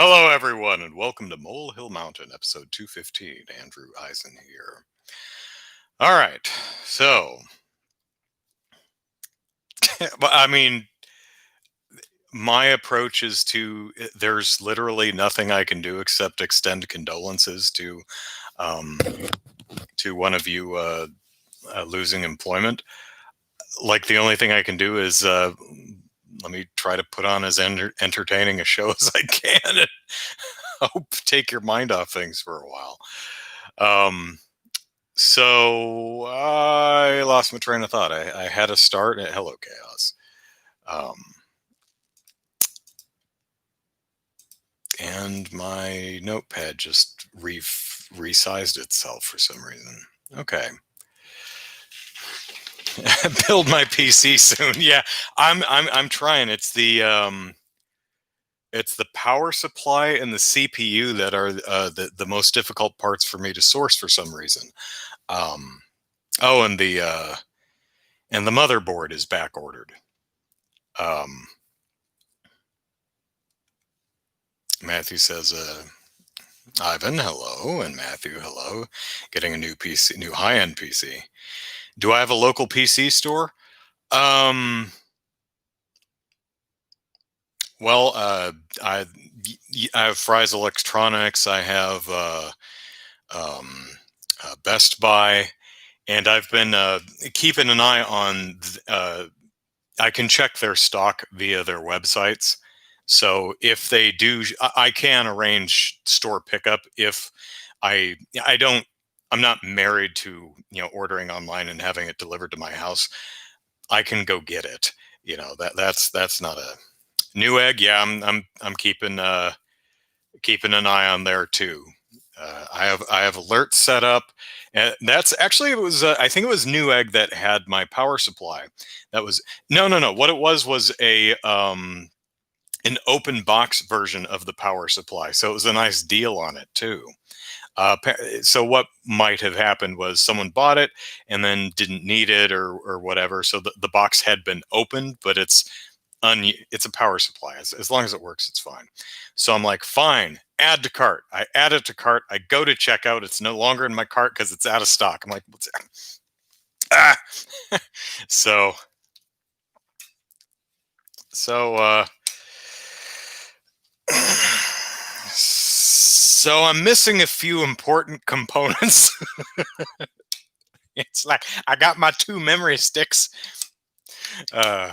Hello, everyone, and welcome to Molehill Mountain, episode 215. Andrew Eisen here. All right, so, I mean, my approach is there's literally nothing I can do except extend condolences um, to one of you losing employment. Like, the only thing I can do is let me try to put on as entertaining a show as I can and hope take your mind off things for a while. So I lost my train of thought. I had a start at Hello Chaos. And my notepad just resized itself for some reason. Okay. Build my PC soon. Yeah, I'm trying. It's the power supply and the CPU that are the most difficult parts for me to source for some reason. Um, oh, and the motherboard is back ordered. Matthew says, Ivan, hello, and Matthew, hello. Getting a new PC, new high-end PC. Do I have a local PC store? Well, I have Fry's Electronics. I have um, Best Buy, and I've been keeping an eye on. I can check their stock via their websites. So if they do, I can arrange store pickup if I don't. I'm not married to ordering online and having it delivered to my house. I can go get it. That's not a Newegg. Yeah, I'm keeping an eye on there too. I have alerts set up, and that's actually it was I think it was Newegg that had my power supply. That was no. What it was a an open box version of the power supply, so it was a nice deal on it too. So what might have happened was someone bought it and then didn't need it or whatever. So the box had been opened, but it's a power supply. As long as it works, it's fine. So I'm like, fine, add to cart. I add it to cart. I go to checkout. It's no longer in my cart because it's out of stock. I'm like, what's that? Ah. so so so I'm missing a few important components. It's like I got my 2 memory sticks. Uh,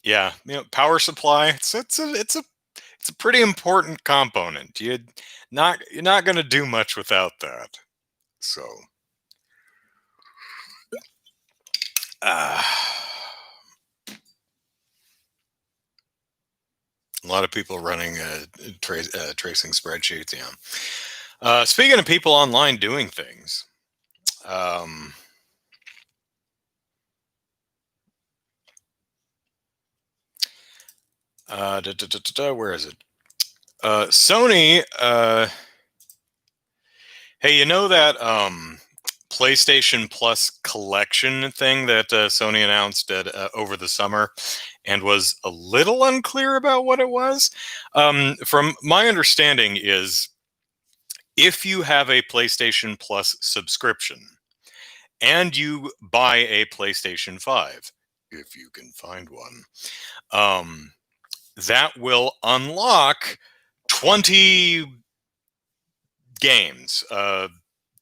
yeah, power supply. It's a pretty important component. You're not going to do much without that. So, uh, a lot of people running tracing spreadsheets. Yeah. Speaking of people online doing things, um, where is it? Sony. Hey, you know that PlayStation Plus collection thing that Sony announced over the summer and was a little unclear about what it was? From my understanding is if you have a PlayStation Plus subscription and you buy a PlayStation 5, if you can find one, um, that will unlock 20 games,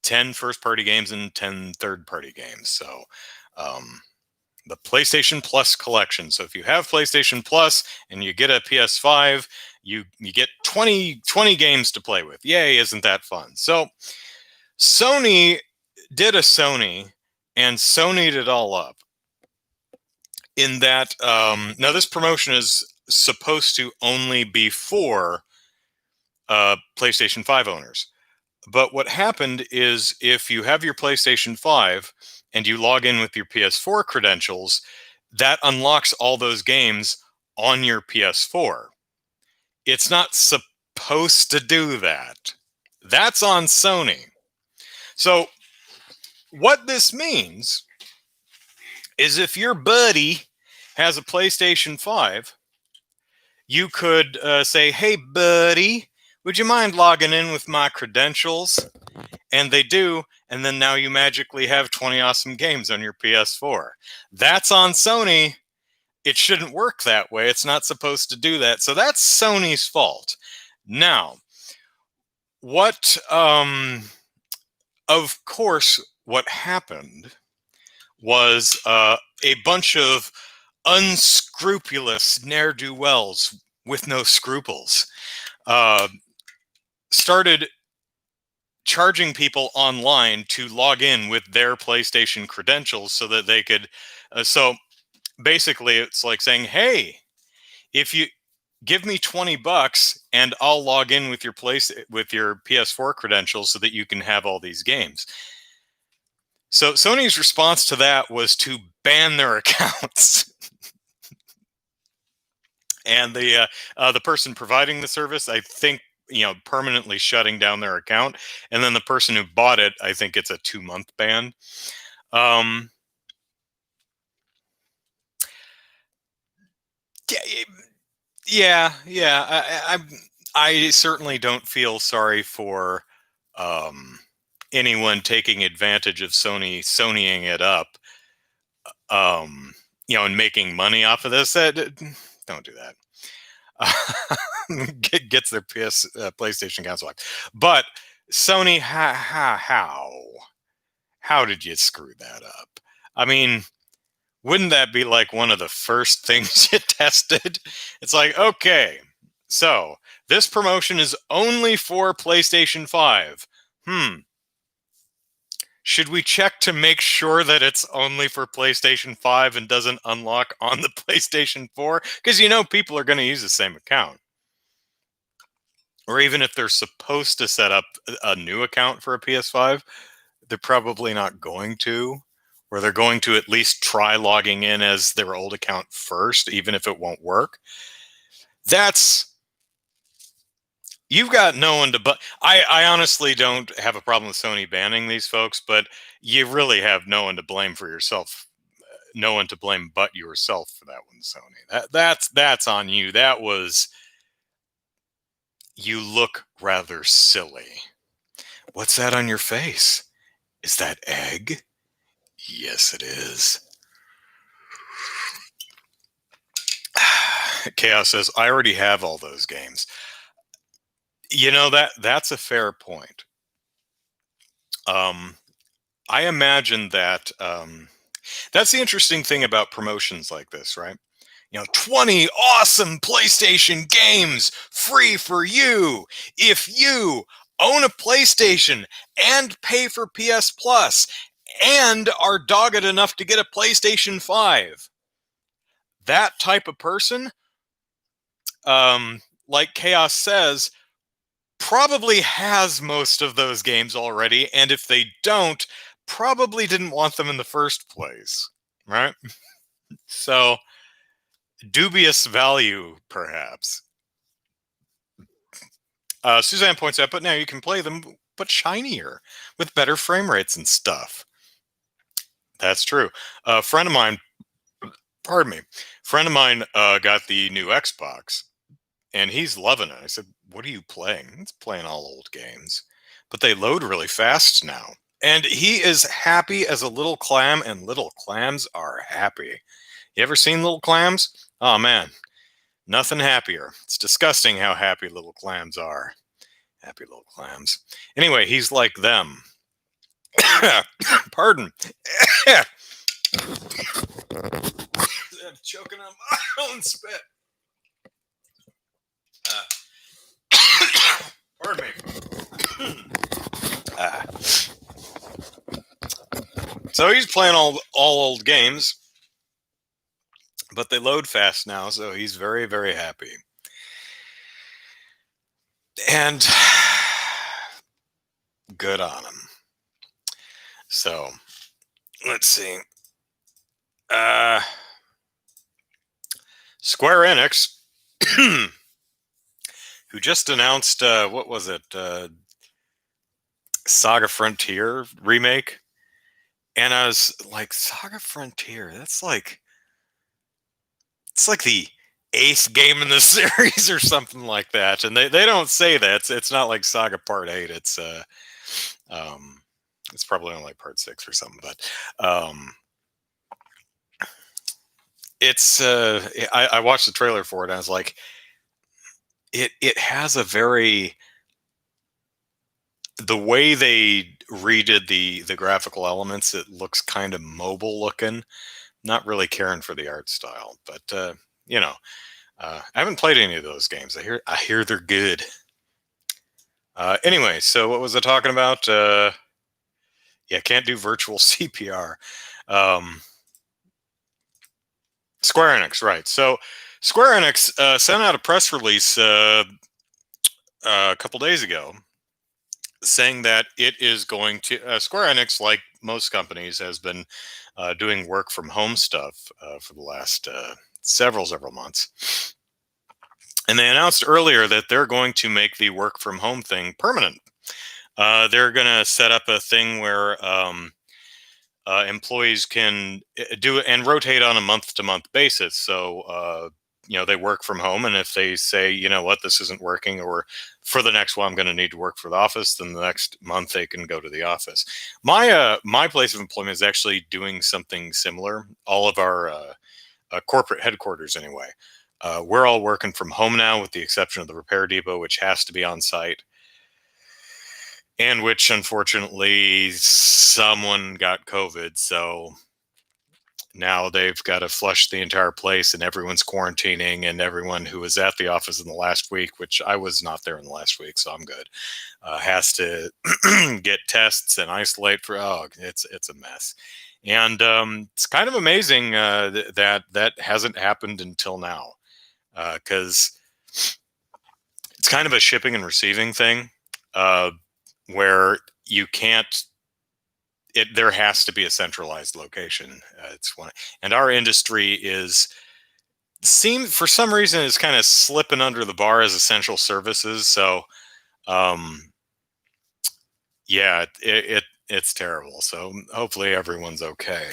10 first party games and 10 third party games. So, the PlayStation Plus collection. So if you have PlayStation Plus and you get a PS5, you get 20 games to play with. Yay, isn't that fun? So Sony did a Sony and Sony'd it all up. In that now this promotion is supposed to only be for PlayStation 5 owners. But what happened is if you have your PlayStation 5 and you log in with your PS4 credentials, that unlocks all those games on your PS4. It's not supposed to do that. That's on Sony. So what this means is if your buddy has a PlayStation 5, you could say, "Hey, buddy, would you mind logging in with my credentials?" And they do, and then now you magically have 20 awesome games on your PS4. That's on Sony. It shouldn't work that way. It's not supposed to do that. So that's Sony's fault. Now, what of course what happened was a bunch of unscrupulous ne'er-do-wells with no scruples uh, started charging people online to log in with their PlayStation credentials so that they could. So basically, it's like saying, "Hey, if you give me $20 and I'll log in with your PS4 credentials so that you can have all these games." So Sony's response to that was to ban their accounts. And the person providing the service, I think, permanently shutting down their account, and then the person who bought it, I think it's a 2-month ban. Um, yeah, yeah. I certainly don't feel sorry for um, anyone taking advantage of Sonying it up, and making money off of this. Don't do that. Gets their PlayStation console back. But Sony, how did you screw that up? I mean, wouldn't that be like one of the first things you tested? It's like, okay, so this promotion is only for PlayStation 5. Should we check to make sure that it's only for PlayStation 5 and doesn't unlock on the PlayStation 4? Because people are going to use the same account. Or even if they're supposed to set up a new account for a PS5, they're probably not going to, or they're going to at least try logging in as their old account first, even if it won't work. You've got no one to but. I honestly don't have a problem with Sony banning these folks, but you really have no one to blame for yourself. No one to blame but yourself for that one, Sony. That's on you. You look rather silly. What's that on your face? Is that egg? Yes, it is. Chaos says, I already have all those games. That's a fair point. I imagine that that's the interesting thing about promotions like this, right? 20 awesome PlayStation games free for you if you own a PlayStation and pay for PS Plus and are dogged enough to get a PlayStation 5. That type of person, like Chaos says, probably has most of those games already. And if they don't, probably didn't want them in the first place. Right? So, dubious value, perhaps. Suzanne points out, but now you can play them, but shinier, with better frame rates and stuff. That's true. A friend of mine, pardon me, got the new Xbox, and he's loving it. I said, "What are you playing?" He's playing all old games, but they load really fast now. And he is happy as a little clam, and little clams are happy. You ever seen little clams? Oh man, nothing happier. It's disgusting how happy little clams are. Happy little clams. Anyway, he's like them. Pardon. I'm choking on my own spit. Pardon me. So he's playing all old games, but they load fast now, so he's very, very happy. And good on him. So let's see. Square-Enix, who just announced what was it? Saga Frontier remake. And I was like, Saga Frontier, it's like the eighth game in the series or something like that. And they don't say that. It's not like Saga Part 8. Um, it's probably only like Part 6 or something. But it's I watched the trailer for it and I was like, it has a very the way they redid the graphical elements, it looks kind of mobile looking. Not really caring for the art style, but you know, I haven't played any of those games. I hear they're good. Anyway, so what was I talking about? Yeah, can't do virtual CPR. Um, Square Enix, right? So Square Enix sent out a press release a couple days ago saying that it is going to Square Enix, like most companies, has been doing work from home stuff for the last several months, and they announced earlier that they're going to make the work from home thing permanent. They're going to set up a thing where employees can do it and rotate on a month to month basis. So, they work from home. And if they say, you know what, this isn't working, or for the next one, I'm going to need to work for the office, then the next month they can go to the office. My place of employment is actually doing something similar. All of our corporate headquarters, anyway. We're all working from home now, with the exception of the repair depot, which has to be on site, and which unfortunately someone got COVID. So now they've got to flush the entire place, and everyone's quarantining, and everyone who was at the office in the last week, which I was not there in the last week, so I'm good, has to get tests and isolate for. Oh, it's a mess. And it's kind of amazing that hasn't happened until now, because it's kind of a shipping and receiving thing, uh, where you can't. There has to be a centralized location. It's one, and our industry is seem for some reason is kind of slipping under the bar as essential services. So, um, yeah, it's terrible. So hopefully everyone's okay.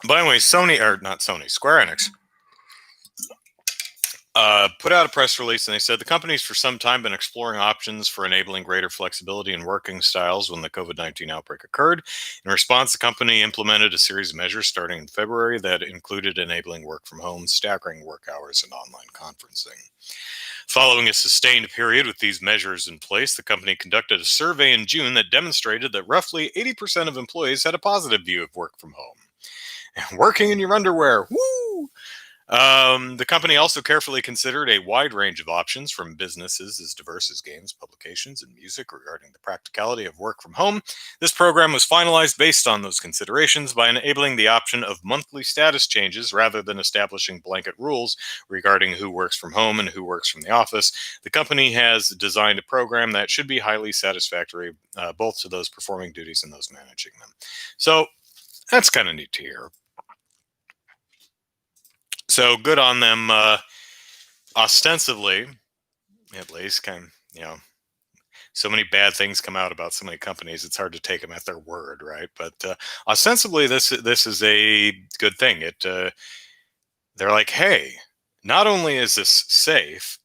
But anyway, Sony, or not Sony, Square Enix put out a press release, and they said the company's for some time been exploring options for enabling greater flexibility in working styles when the COVID-19 outbreak occurred. In response, the company implemented a series of measures starting in February that included enabling work from home, staggering work hours, and online conferencing. Following a sustained period with these measures in place, the company conducted a survey in June that demonstrated that roughly 80% of employees had a positive view of work from home. And working in your underwear, woo! The company also carefully considered a wide range of options from businesses as diverse as games, publications, and music regarding the practicality of work from home. This program was finalized based on those considerations by enabling the option of monthly status changes rather than establishing blanket rules regarding who works from home and who works from the office. The company has designed a program that should be highly satisfactory both to those performing duties and those managing them. So that's kind of neat to hear. So good on them. Ostensibly, at least, kind of, so many bad things come out about so many companies. It's hard to take them at their word, right? But ostensibly, this is a good thing. They're like, hey, not only is this safe,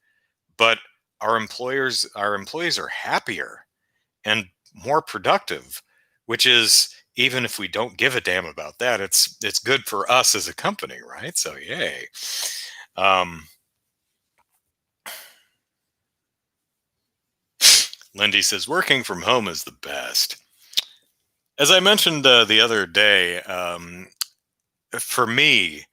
but our employees are happier and more productive, which is, even if we don't give a damn about that, it's good for us as a company, right? So yay. Um, Lindy says working from home is the best. As I mentioned the other day, for me,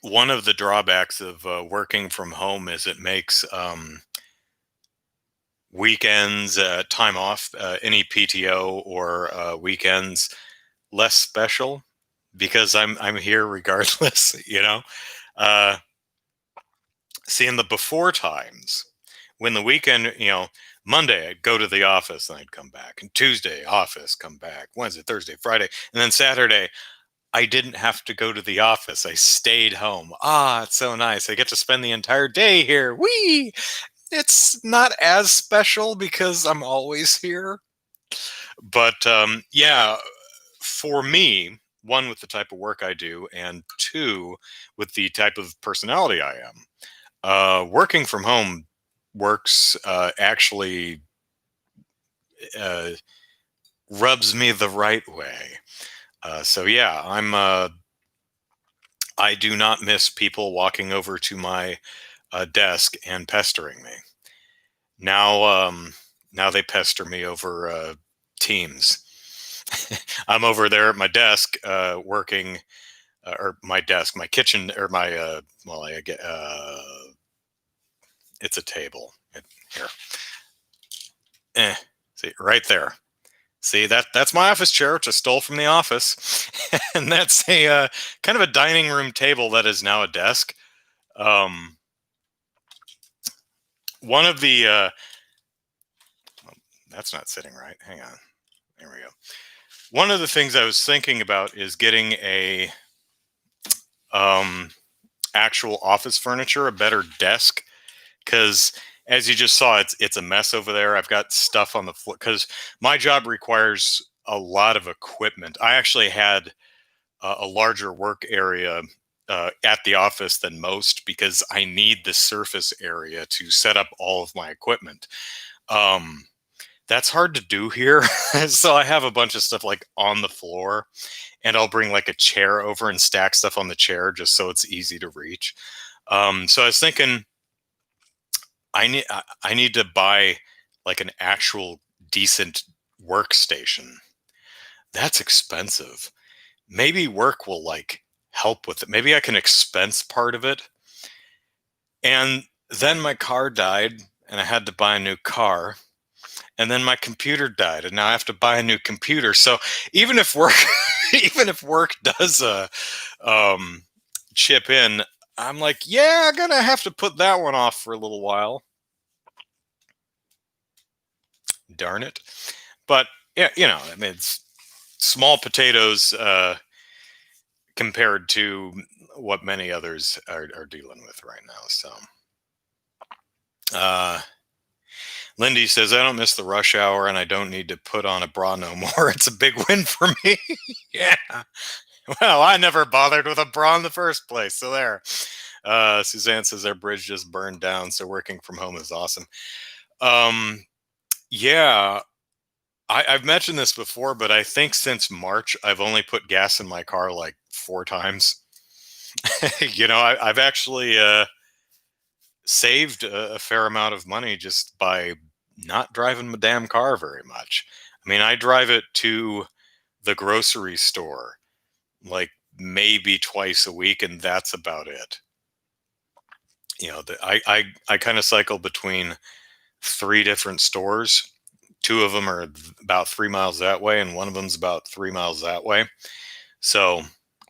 one of the drawbacks of working from home is it makes weekends, time off, any PTO or weekends less special, because I'm here regardless. Uh, Seeing the before times, when the weekend, Monday I'd go to the office and I'd come back, and Tuesday office, come back, Wednesday, Thursday, Friday, and then Saturday I didn't have to go to the office. I stayed home. Ah, it's so nice. I get to spend the entire day here. Whee! It's not as special because I'm always here. But yeah, for me, one, with the type of work I do, and two, with the type of personality I am. Working from home works actually uh, rubs me the right way. So yeah, I do not miss people walking over to my desk and pestering me. Now, now they pester me over Teams. I'm over there at my desk working, or my desk, my kitchen, or my well, I get it's a table. Here, see right there. See that's my office chair, which I stole from the office, and that's a kind of a dining room table that is now a desk. Um, one of the that's not sitting right. Hang on. There we go. One of the things I was thinking about is getting a um, actual office furniture, a better desk, because as you just saw, it's a mess over there. I've got stuff on the floor because my job requires a lot of equipment. I actually had a larger work area at the office than most because I need the surface area to set up all of my equipment. Um, that's hard to do here. So I have a bunch of stuff like on the floor, and I'll bring like a chair over and stack stuff on the chair just so it's easy to reach. So I was thinking I need to buy like an actual decent workstation. That's expensive. Maybe work will like help with it. Maybe I can expense part of it. And then my car died and I had to buy a new car. And then my computer died and now I have to buy a new computer. So even if work even if work does um chip in, I'm like, yeah, I'm gonna have to put that one off for a little while. Darn it. But yeah, I mean, it's small potatoes compared to what many others are dealing with right now. So, uh, Lindy says, I don't miss the rush hour and I don't need to put on a bra no more. It's a big win for me. Yeah. Well, I never bothered with a bra in the first place. So there. Suzanne says their bridge just burned down. So working from home is awesome. Um, yeah. I've mentioned this before, but I think since March, I've only put gas in my car like 4 times. I've actually saved a fair amount of money just by not driving my damn car very much. I mean, I drive it to the grocery store like maybe twice a week, and that's about it. I kind of cycle between 3 different stores. Two of them are about 3 miles that way, and one of them's about 3 miles that way. So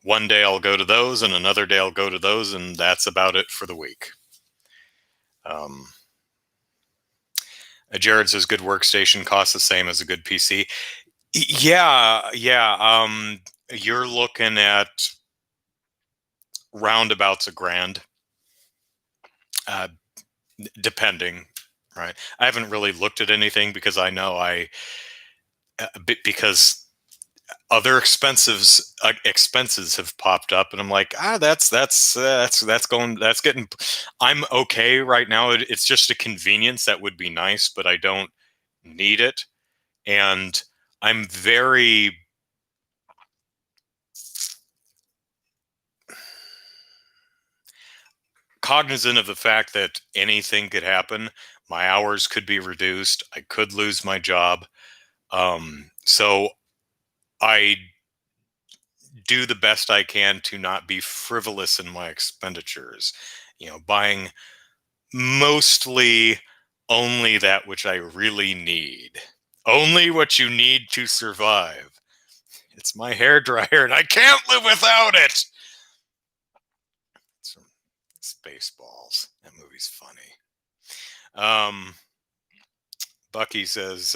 one day I'll go to those, and another day I'll go to those, and that's about it for the week. Um, Jared says good workstation costs the same as a good PC. Yeah, yeah. You're looking at roundabouts $1,000, uh, depending. Right. I haven't really looked at anything because I know because other expenses have popped up, and I'm like, that's getting. I'm okay right now. It's just a convenience that would be nice, but I don't need it, and I'm very cognizant of the fact that anything could happen. My hours could be reduced. I could lose my job. So I do the best I can to not be frivolous in my expenditures. Buying mostly only that which I really need. Only what you need to survive. It's my hair dryer and I can't live without it. Some Spaceballs. That movie's funny. Bucky says,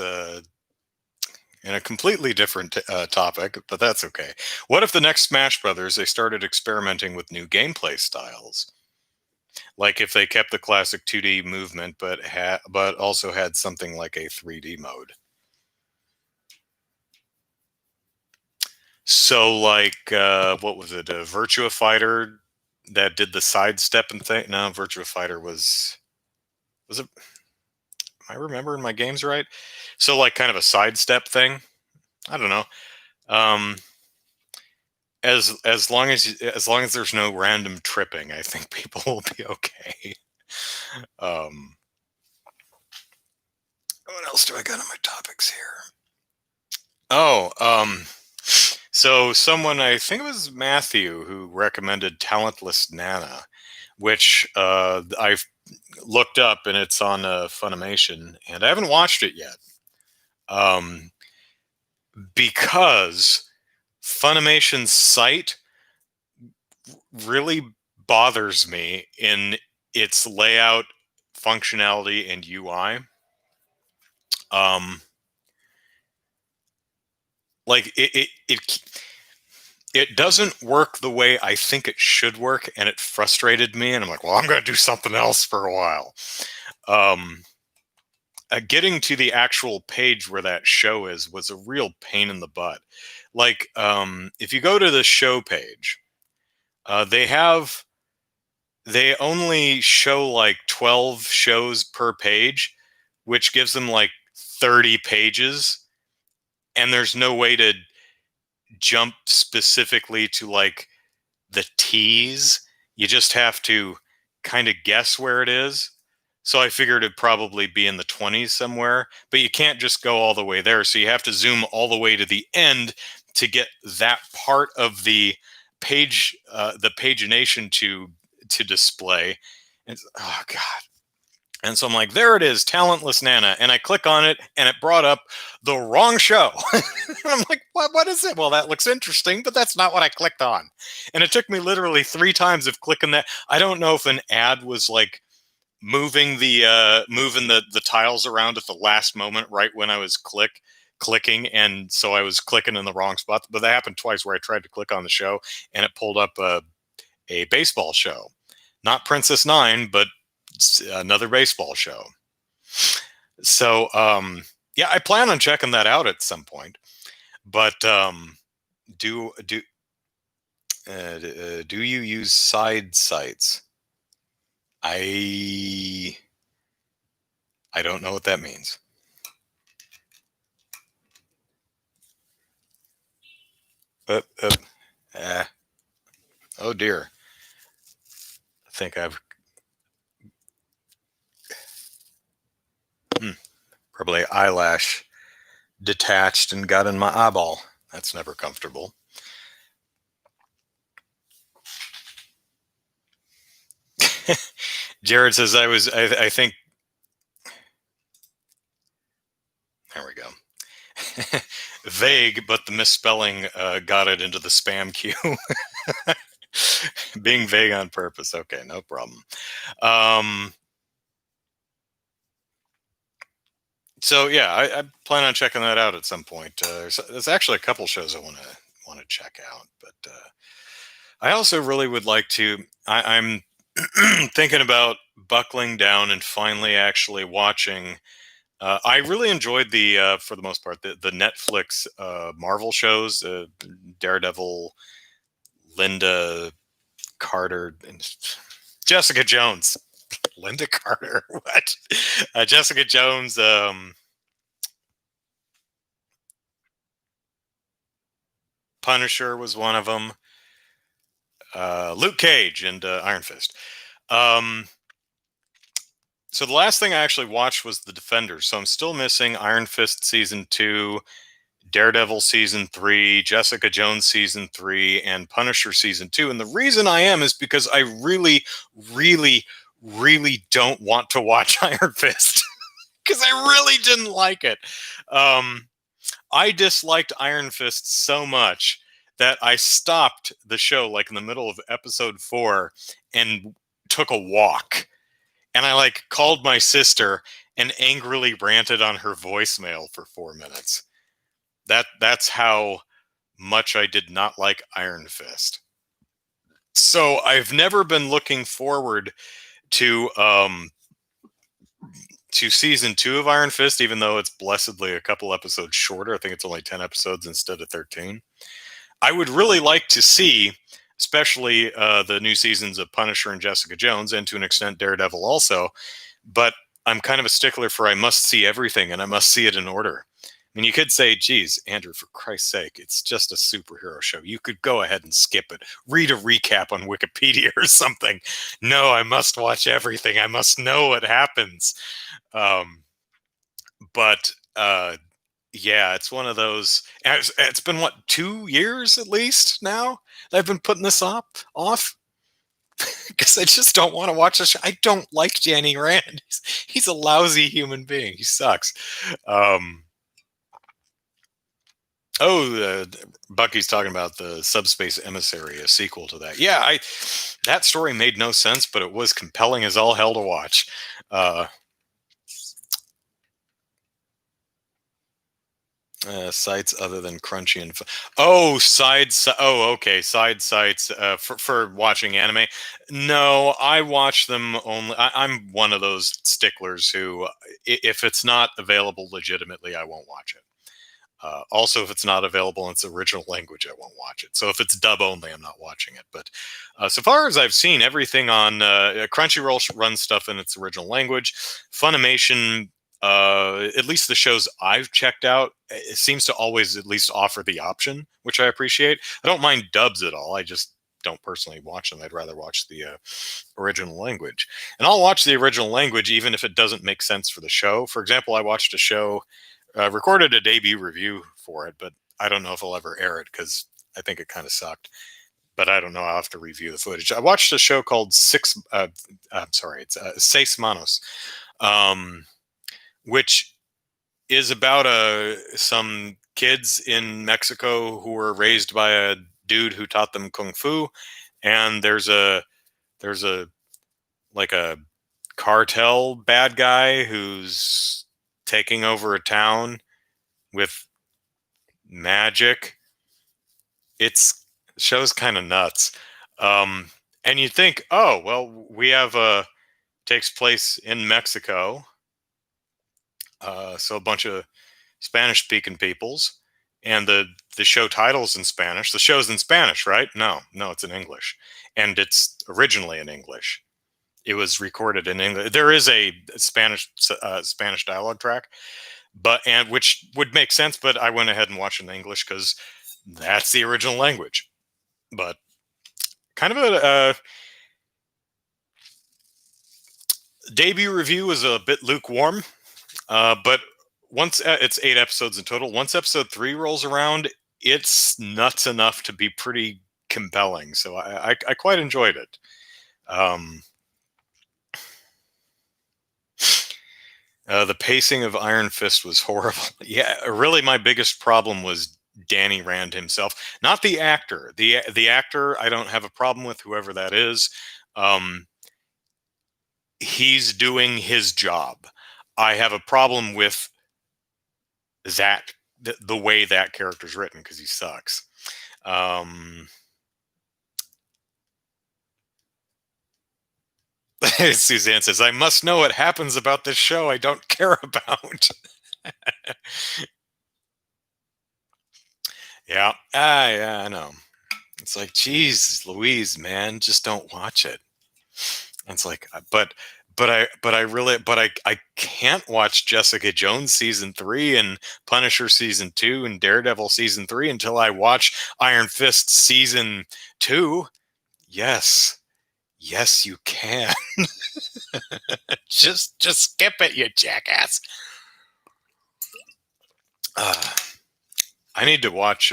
in a completely different topic, but that's okay. What if the next Smash Brothers they started experimenting with new gameplay styles? Like if they kept the classic 2D movement, but also had something like a 3D mode. So, like, what was it? A Virtua Fighter that did the sidestep and thing? No, Virtua Fighter was it? Am I remembering my games right? So, like, kind of a sidestep thing. I don't know. Um, as long as there's no random tripping, I think people will be okay. Um, what else do I got on my topics here? Oh, so someone, I think it was Matthew, who recommended Talentless Nana, which I've looked up and it's on Funimation, and I haven't watched it yet. Um, because Funimation's site really bothers me in its layout, functionality, and UI. Um, like it doesn't work the way I think it should work, and it frustrated me. And I'm like, well, I'm going to do something else for a while. Um, Getting to the actual page where that show is was a real pain in the butt. Like, if you go to the show page, they have they only show like 12 shows per page, which gives them like 30 pages, and there's no way to jump specifically to like the T's. You just have to kind of guess where it is. So I figured it'd probably be in the 20s somewhere, but you can't just go all the way there. So you have to zoom all the way to the end to get that part of the pagination to display. Oh god. And so I'm like, there it is, Talentless Nana. And I click on it and it brought up the wrong show. And I'm like, what is it? Well, that looks interesting, but that's not what I clicked on. And it took me literally 3 times of clicking that. I don't know if an ad was like moving the tiles around at the last moment, right when I was clicking. And so I was clicking in the wrong spot. But that happened twice where I tried to click on the show and it pulled up a baseball show. Not Princess Nine, but another baseball show. So yeah, I plan on checking that out at some point. But do do do you use side sites? I I don't know what that means. Uh, uh, uh, oh dear, I think I've probably eyelash detached and got in my eyeball. That's never comfortable. Jared says I think there we go. Vague, but the misspelling got it into the spam queue. Being vague on purpose. Okay, no problem. Um, so yeah, I plan on checking that out at some point. There's actually a couple shows I want to check out, but I also really would like to. I'm thinking about buckling down and finally actually watching. I really enjoyed for the most part, the Netflix Marvel shows, Daredevil, Linda Carter, and Jessica Jones. Linda Carter, what? Jessica Jones, Punisher was one of them. Luke Cage and Iron Fist. Um, so the last thing I actually watched was The Defenders. So I'm still missing Iron Fist season 2, Daredevil season 3, Jessica Jones season 3, and Punisher season 2. And the reason I am is because I really, really, really don't want to watch Iron Fist because I really didn't like it. Um, I disliked Iron Fist so much that I stopped the show like in the middle of episode 4 and took a walk. And I like called my sister and angrily ranted on her voicemail for 4 minutes. That's how much I did not like Iron Fist. So I've never been looking forward to season 2 of Iron Fist, even though it's blessedly a couple episodes shorter. I think it's only 10 episodes instead of 13. I would really like to see, especially the new seasons of Punisher and Jessica Jones, and to an extent Daredevil also. But I'm kind of a stickler for I must see everything and I must see it in order. I mean, you could say, geez, Andrew, for Christ's sake, it's just a superhero show. You could go ahead and skip it. Read a recap on Wikipedia or something. No, I must watch everything. I must know what happens. Um, but yeah, it's one of those. It's been what, 2 years at least now that I've been putting this off because I just don't want to watch the show. I don't like Danny Rand. He's a lousy human being. He sucks. Um, oh, Bucky's talking about the Subspace Emissary, a sequel to that. Yeah, I that story made no sense, but it was compelling as all hell to watch. Uh, sites other than Crunchy and oh, okay, side sites for watching anime. No, I watch them only. I'm one of those sticklers who, if it's not available legitimately, I won't watch it. Also, if it's not available in its original language, I won't watch it. So if it's dub only, I'm not watching it. But so far as I've seen, everything on Crunchyroll runs stuff in its original language. Funimation, at least the shows I've checked out, it seems to always at least offer the option, which I appreciate. I don't mind dubs at all. I just don't personally watch them. I'd rather watch the original language. And I'll watch the original language even if it doesn't make sense for the show. For example, I watched a show, recorded a debut review for it, but I don't know if I'll ever air it because I think it kind of sucked. But I don't know. I'll have to review the footage. I watched a show called I'm sorry, it's Seis Manos, um, which is about some kids in Mexico who were raised by a dude who taught them kung fu, and there's a like a cartel bad guy who's taking over a town with magic. It's show's kind of nuts. And you think, oh well, we have takes place in Mexico, so a bunch of Spanish speaking peoples, and the show titles in Spanish. The show's in Spanish, right? No, no, it's in English, and it's originally in English. It was recorded in English. There is a Spanish dialogue track, but and which would make sense. But I went ahead and watched it in English because that's the original language. But kind of a debut review was a bit lukewarm. But once it's 8 episodes in total, once episode 3 rolls around, it's nuts enough to be pretty compelling. So I quite enjoyed it. Um, the pacing of Iron Fist was horrible. Yeah, really, my biggest problem was Danny Rand himself, not the actor. The actor I don't have a problem with, whoever that is. Um, he's doing his job. I have a problem with that the way that character's written because he sucks. Um, Suzanne says, "I must know what happens about this show I don't care about." Yeah, yeah, I know. It's like, geez, Louise, man, just don't watch it. It's like, but I can't watch Jessica Jones season 3 and Punisher season 2 and Daredevil season 3 until I watch Iron Fist season 2. Yes, yes, you can. Just skip it, you jackass. Uh, I need to watch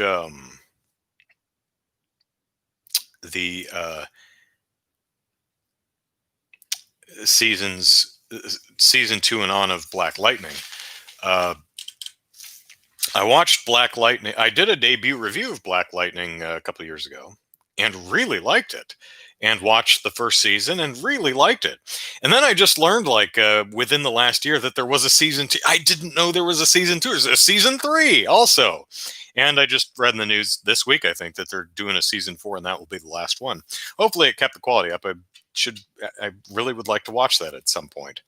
the seasons season 2 and on of Black Lightning. Uh, I watched Black Lightning. I did a debut review of Black Lightning a couple of years ago and really liked it. And watched the first season and really liked it. And then I just learned, like, within the last year, that there was a season 2. I didn't know there was a season 2. There's a season 3 also. And I just read in the news this week, I think, that they're doing a season 4, and that will be the last one. Hopefully, it kept the quality up. I really would like to watch that at some point.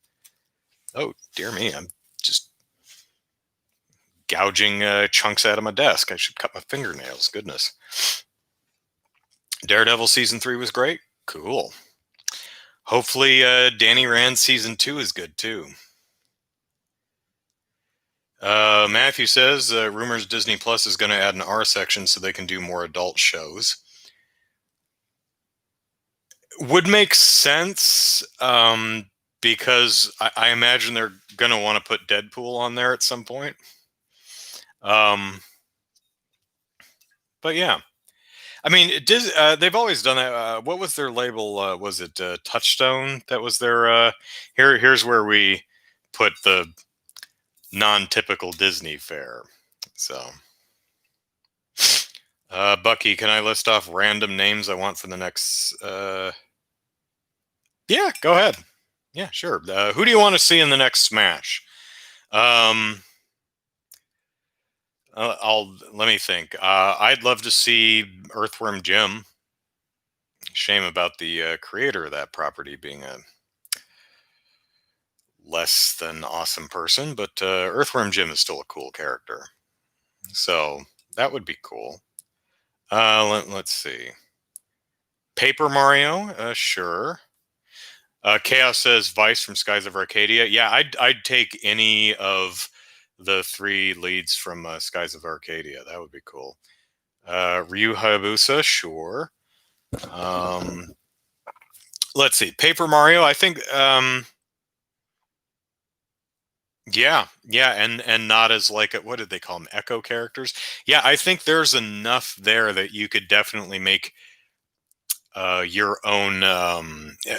Oh, dear me. I'm just gouging chunks out of my desk. I should cut my fingernails. Goodness. Daredevil season 3 was great. Cool. Hopefully, Danny Rand season 2 is good too. Matthew says rumors Disney Plus is going to add an R section so they can do more adult shows. Would make sense because I imagine they're going to want to put Deadpool on there at some point. But yeah, I mean, they've always done that. What was their label? Was it Touchstone? That was their. Here's where we put the non-typical Disney fare. So, Bucky, can I list off random names I want for the next? Yeah, go ahead. Yeah, sure. Who do you want to see in the next Smash? Let me think. I'd love to see Earthworm Jim. Shame about the creator of that property being a less than awesome person, but Earthworm Jim is still a cool character, so that would be cool. Let's see. Paper Mario, sure. Chaos says Vice from Skies of Arcadia. Yeah, I'd take any of the 3 leads from Skies of Arcadia. That would be cool. Ryu Hayabusa, sure. Let's see. Paper Mario, I think. Yeah, and not as like what did they call them? Echo characters. Yeah, I think there's enough there that you could definitely make your own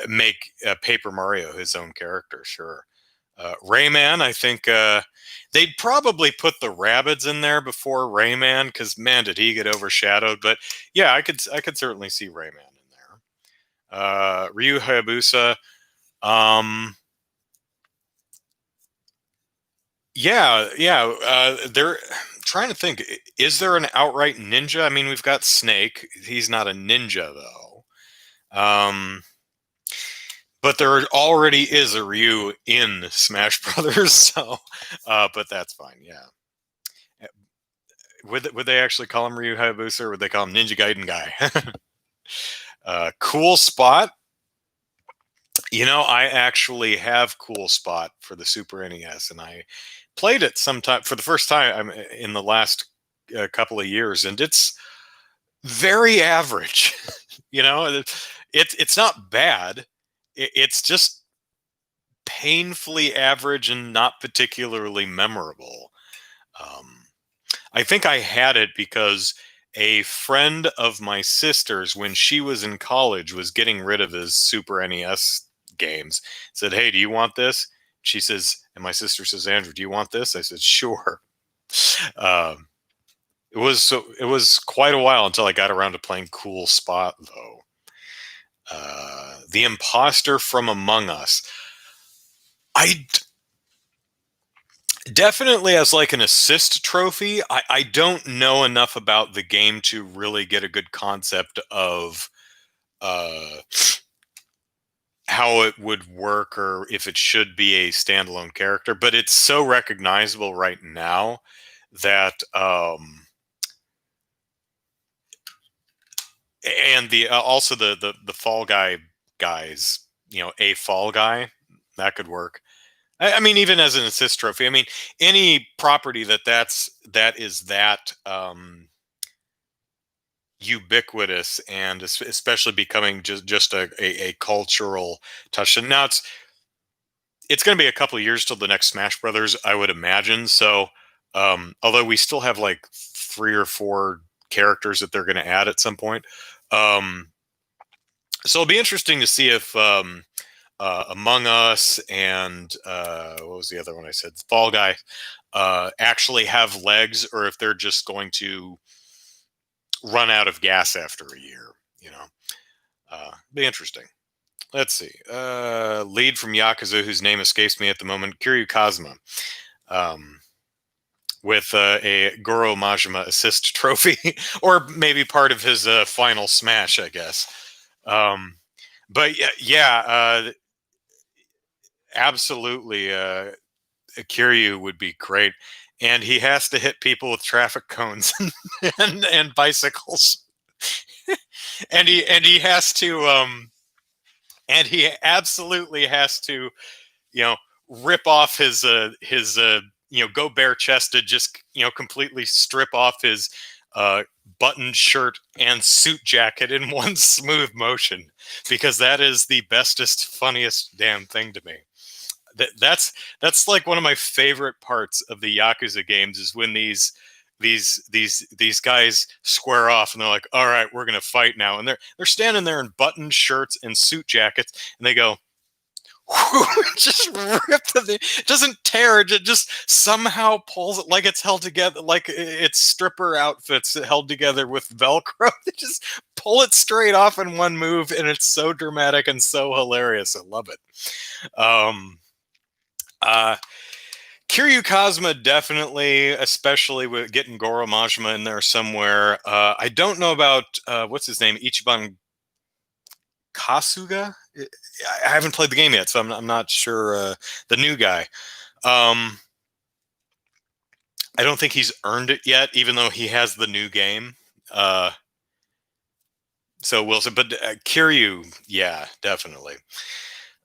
make Paper Mario his own character. Sure. Rayman, I think they'd probably put the Rabbids in there before Rayman because man, did he get overshadowed? But yeah, I could certainly see Rayman in there. Ryu Hayabusa. Yeah. They're trying to think. Is there an outright ninja? I mean, we've got Snake. He's not a ninja though. But there already is a Ryu in Smash Brothers, so. But that's fine. Yeah. Would they actually call him Ryu Hayabusa, or would they call him Ninja Gaiden guy? Cool spot. I actually have Cool Spot for the Super NES, and I played it sometime for the first time in the last couple of years, and it's very average. It's not bad. It's just painfully average and not particularly memorable. I think I had it because a friend of my sister's, when she was in college, was getting rid of his Super NES games. Said, "Hey, do you want this?" She says, and my sister says, "Andrew, do you want this?" I said, "Sure." Um, it was quite a while until I got around to playing Cool Spot, though. The Imposter from Among Us. I definitely as like an assist trophy. I don't know enough about the game to really get a good concept of uh, how it would work or if it should be a standalone character. But it's so recognizable right now that and the also the Fall guys, a Fall Guy that could work. I mean, even as an assist trophy. I mean, any property that is that ubiquitous and especially becoming just a cultural touch. And now it's going to be a couple of years till the next Smash Brothers, I would imagine. So, although we still have like 3 or 4 characters that they're going to add at some point, so it'll be interesting to see if Among Us and what was the other one I said? Fall Guy actually have legs, or if they're just going to run out of gas after a year. Be interesting. Let's see. Lead from Yakuza, whose name escapes me at the moment, Kiryu Kazuma, with a Goro Majima assist trophy, or maybe part of his final smash, I guess. But yeah, absolutely. Kiryu would be great. and he has to hit people with traffic cones and bicycles, and he has to and he absolutely has to, you know, rip off go bare chested, just, completely strip off his uh buttoned shirt and suit jacket in one smooth motion, because that is the bestest, funniest damn thing to me. That's like one of my favorite parts of the Yakuza games, is when these guys square off and they're like, all right, we're gonna fight now, and they're standing there in buttoned shirts and suit jackets, and they go, just rip it doesn't tear it, just somehow pulls it like it's held together, like it's stripper outfits held together with Velcro. They just pull it straight off in one move, and it's so dramatic and so hilarious. I love it. Uh Kiryu Kazuma, definitely, especially with getting Goro Majima in there somewhere. I don't know about what's his name, Ichiban Kasuga. I haven't played the game yet, so I'm not sure. The new guy. Um, I don't think he's earned it yet, even though he has the new game. Uh, so Wilson, but Kiryu, yeah, definitely.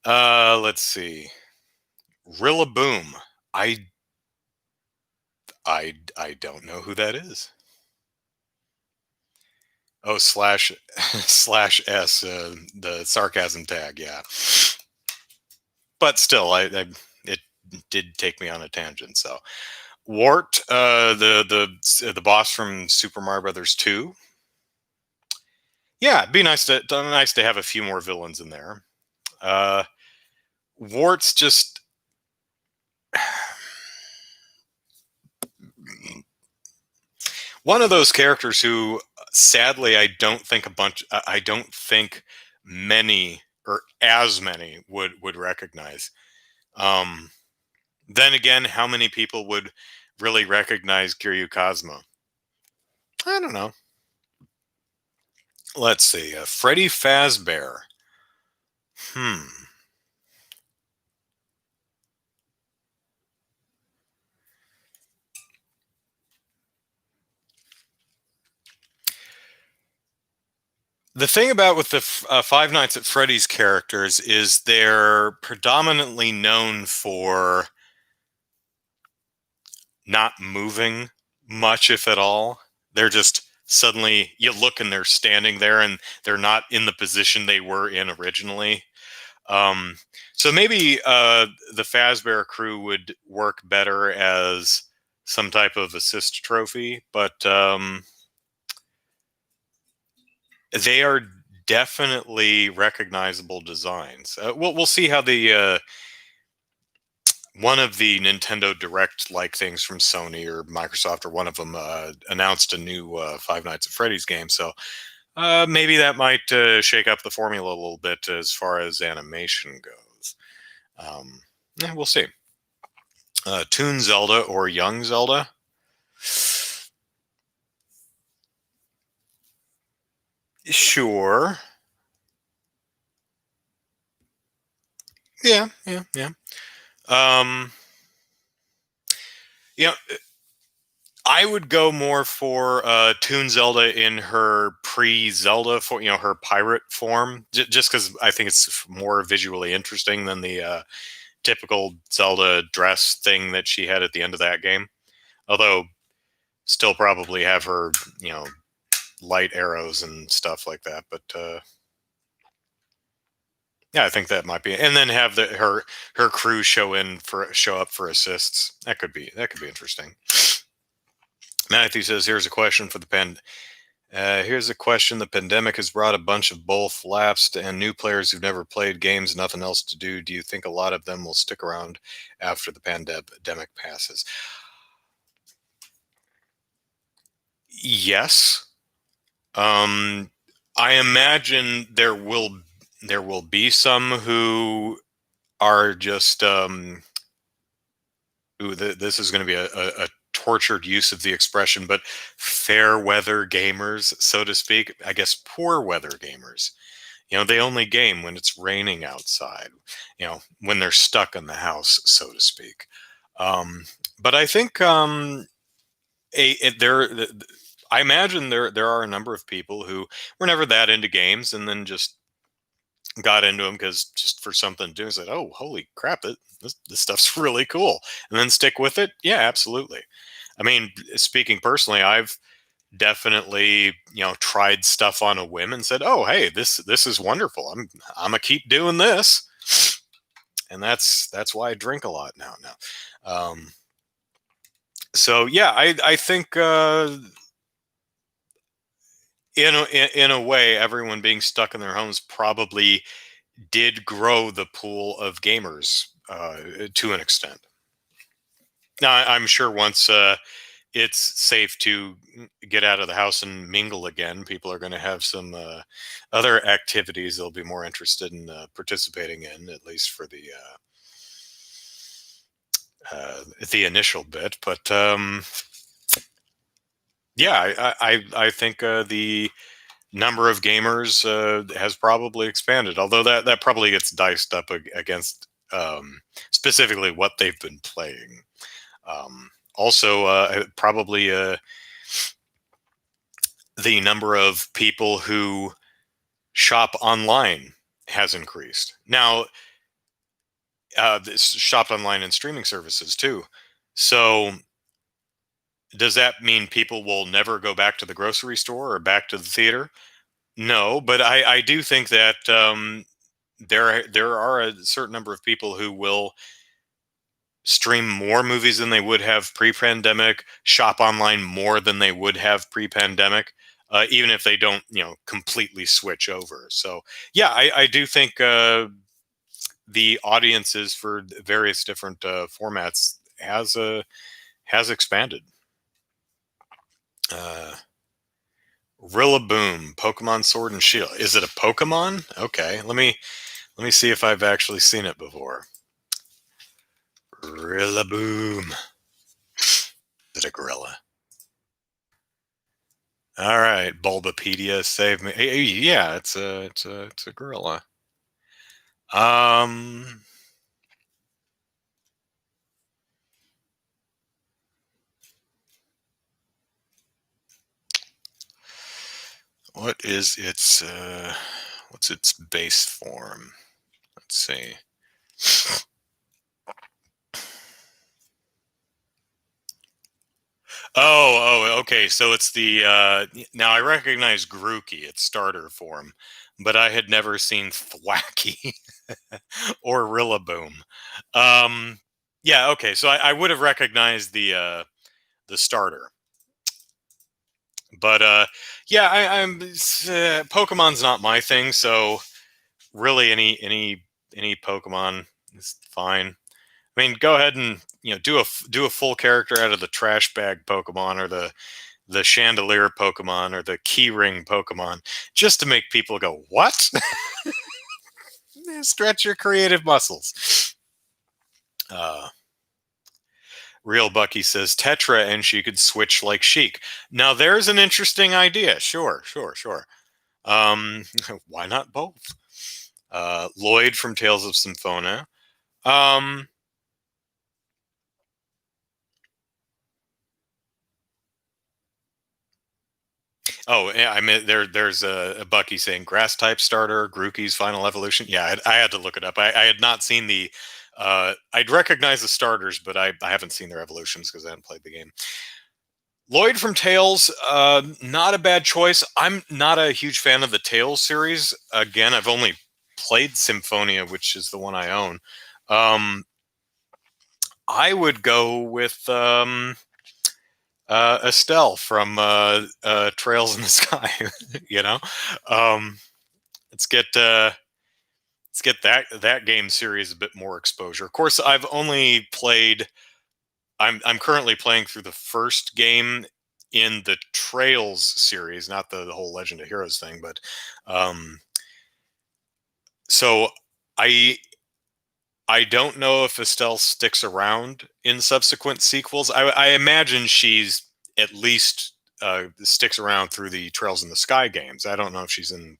Let's see, Rillaboom. I I don't know who that is. Oh, slash slash S, the sarcasm tag, yeah. But still, I it did take me on a tangent. So, Wart, the boss from Super Mario Brothers 2. Yeah, it'd be nice to have a few more villains in there. Uh, Wart's just one of those characters who, sadly, I don't think many, or as many, would recognize. Um, then again, how many people would really recognize Kiryu Kazuma? I don't know. Let's see. Freddy Fazbear. Hmm. The thing about with the Five Nights at Freddy's characters is they're predominantly known for not moving much, if at all. They're just, suddenly you look and they're standing there, and they're not in the position they were in originally. Um, so maybe the Fazbear crew would work better as some type of assist trophy, but they are definitely recognizable designs. We'll see how the one of the Nintendo Direct like things from Sony or Microsoft, or one of them, announced a new Five Nights at Freddy's game. So maybe that might shake up the formula a little bit as far as animation goes. Yeah, we'll see. Toon Zelda or Young Zelda? Sure. Yeah, yeah, yeah. Um, you know, I would go more for Toon Zelda in her pre-Zelda, for her pirate form, just because I think it's more visually interesting than the typical Zelda dress thing that she had at the end of that game. Although, still probably have her, light arrows and stuff like that. But yeah, I think that might be, and then have her crew show up for assists. That could be interesting. Matthew says, "Here's a question for the pen. Here's a question. The pandemic has brought a bunch of both lapsed and new players who've never played games, nothing else to do. Do you think a lot of them will stick around after the pandemic passes?" Yes. Um, I imagine there will be some who are just ooh, this is going to be a tortured use of the expression, but fair weather gamers, so to speak. I guess poor weather gamers. They only game when it's raining outside. When they're stuck in the house, so to speak. Um, But I think I imagine there are a number of people who were never that into games and then just got into them because just for something to do, said, "Oh, holy crap! This stuff's really cool," and then stick with it. Yeah, absolutely. I mean, speaking personally, I've definitely tried stuff on a whim and said, "Oh, hey, this is wonderful. I'm gonna keep doing this," and that's why I drink a lot now. So yeah, I think in a way, everyone being stuck in their homes probably did grow the pool of gamers to an extent. Now, I'm sure once it's safe to get out of the house and mingle again, people are going to have some other activities they'll be more interested in participating in, at least for the initial bit. But yeah, I think the number of gamers has probably expanded, although that probably gets diced up against specifically what they've been playing. Also, probably the number of people who shop online has increased. Now, this shopped online and streaming services too. So, does that mean people will never go back to the grocery store or back to the theater? No, but I do think that there are a certain number of people who will stream more movies than they would have pre-pandemic, shop online more than they would have pre-pandemic, even if they don't, completely switch over. So, yeah, I do think the audiences for various different formats has expanded. Uh, Rillaboom, Pokemon Sword and Shield. Is it a Pokemon? Okay, let me see if I've actually seen it before. Rillaboom. Is it a gorilla? All right, Bulbapedia, save me. Yeah, it's a gorilla. Um, what is its what's its base form? Let's see. Okay. So it's the now I recognize Grookey, its starter form, but I had never seen Thwacky or Rillaboom. Um, yeah, okay. So I would have recognized the starter, but yeah, Pokemon's not my thing, so really any Pokemon is fine. I mean, go ahead and do a full character out of the trash bag Pokemon or the chandelier Pokemon or the keyring Pokemon, just to make people go, "What?" Stretch your creative muscles. Uh, Real Bucky says Tetra, and she could switch like Sheik. Now there's an interesting idea. Sure, sure, sure. Why not both? Lloyd from Tales of Symphonia. Um, Oh, yeah, I mean, there's a Bucky saying grass type starter, Grookey's final evolution. Yeah, I had to look it up. I had not seen the. I'd recognize the starters, but I haven't seen their evolutions because I haven't played the game. Lloyd from Tales, not a bad choice. I'm not a huge fan of the Tales series. Again, I've only played Symphonia, which is the one I own. Um, I would go with Estelle from Trails in the Sky. you know, um, let's get that game series a bit more exposure. Of course, I've only played. I'm currently playing through the first game in the Trails series, not the whole Legend of Heroes thing, but um, so I I don't know if Estelle sticks around in subsequent sequels. I imagine she's at least sticks around through the Trails in the Sky games. I don't know if she's in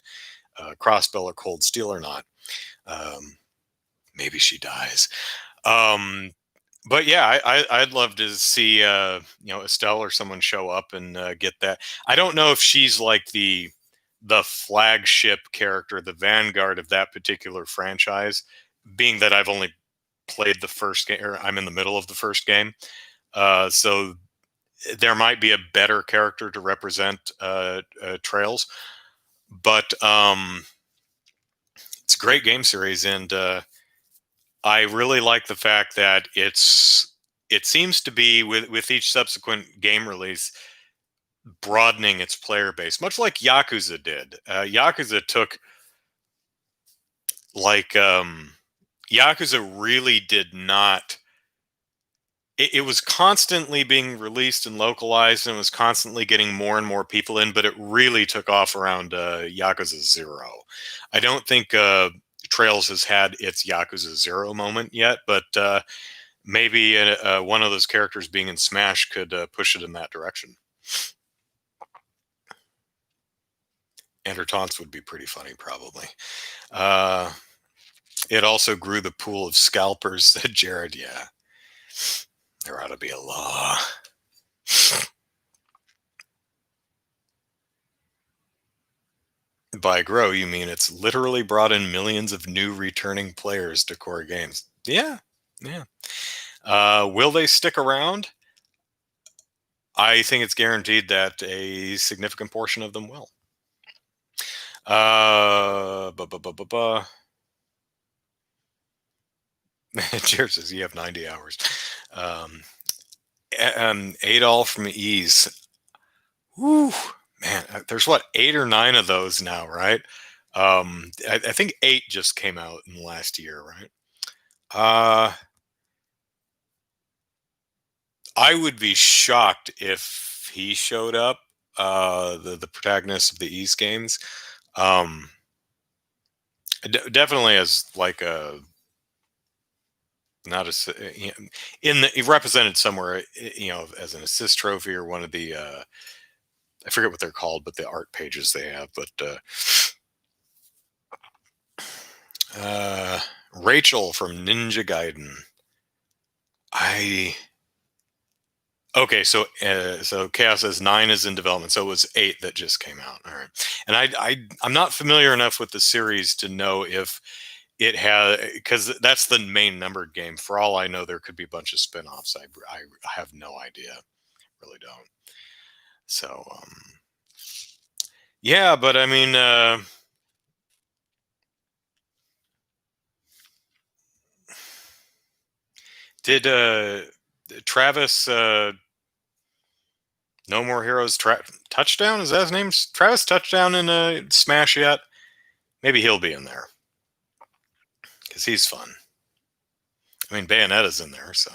Crossbell or Cold Steel or not. Um, Maybe she dies. Um, But yeah, I'd love to see Estelle or someone show up and get that. I don't know if she's like the flagship character, the vanguard of that particular franchise, being that I've only played the first game, or I'm in the middle of the first game. So there might be a better character to represent Trails, but it's a great game series, and I really like the fact that it seems to be with each subsequent game release broadening its player base, much like Yakuza did. Yakuza took like Yakuza really did not. It was constantly being released and localized, and it was constantly getting more and more people in. But it really took off around Yakuza Zero. I don't think Trails has had its Yakuza Zero moment yet, but maybe one of those characters being in Smash could push it in that direction. And her taunts would be pretty funny, probably. Uh, it also grew the pool of scalpers, said Jared. Yeah, there ought to be a law. By grow, you mean it's literally brought in millions of new returning players to core games. Yeah, yeah. Will they stick around? I think it's guaranteed that a significant portion of them will. Uh, bu- bu- bu- bu- bu. Jared says you have 90 hours. Um, Adol from Ease. Whew, man, there's what, 8 or 9 of those now, right? I think 8 just came out in the last year, right? Uh, I would be shocked if he showed up. The protagonist of the East games, um, definitely as like a not a in the he represented somewhere, as an assist trophy or one of the I forget what they're called, but the art pages they have. But uh, Rachel from Ninja Gaiden. I Okay, so Chaos says 9 is in development, so it was 8 that just came out. All right, and I'm not familiar enough with the series to know if it has, because that's the main numbered game. For all I know, there could be a bunch of spin-offs. I have no idea, really don't. So yeah, but I mean, did Travis No More Heroes Touchdown? Is that his name? Travis Touchdown in Smash yet? Maybe he'll be in there because he's fun. I mean, Bayonetta's in there, so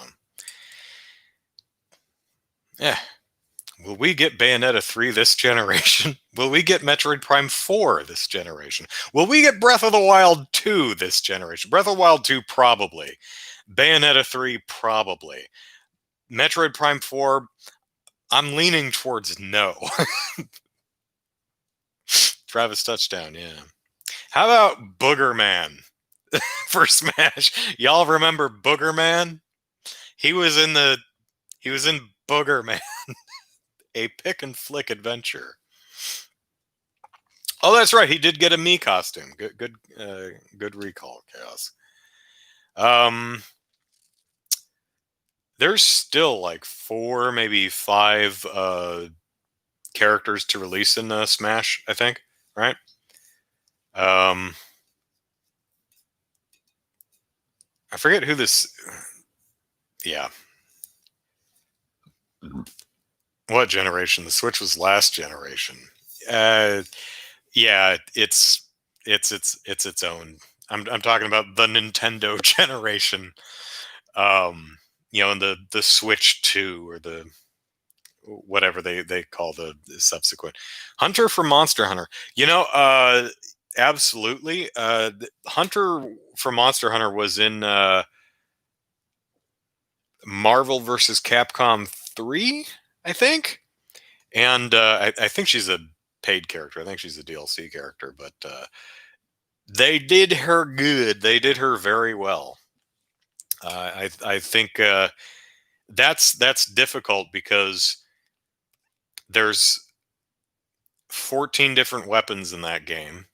yeah. Will we get Bayonetta 3 this generation? Will we get Metroid Prime 4 this generation? Will we get Breath of the Wild 2 this generation? Breath of the Wild 2, probably. Bayonetta 3, probably. Metroid Prime 4, I'm leaning towards no. Travis Touchdown, yeah. How about Booger Man for Smash? Y'all remember Booger Man? He was in the he was in Booger Man, a pick and flick adventure. Oh, that's right. He did get a me costume. Good recall, Chaos. Um, there's still like 4, maybe 5 characters to release in Smash. I think, right? Um, I forget who this. Yeah, what generation? The Switch was last generation. Uh, yeah, it's its own. I'm talking about the Nintendo generation. And the Switch 2 or the whatever they call the subsequent Hunter for Monster Hunter. Absolutely. Hunter for Monster Hunter was in Marvel versus Capcom 3, I think. And I think she's a paid character. I think she's a DLC character, but they did her good. They did her very well. I think that's difficult because there's 14 different weapons in that game,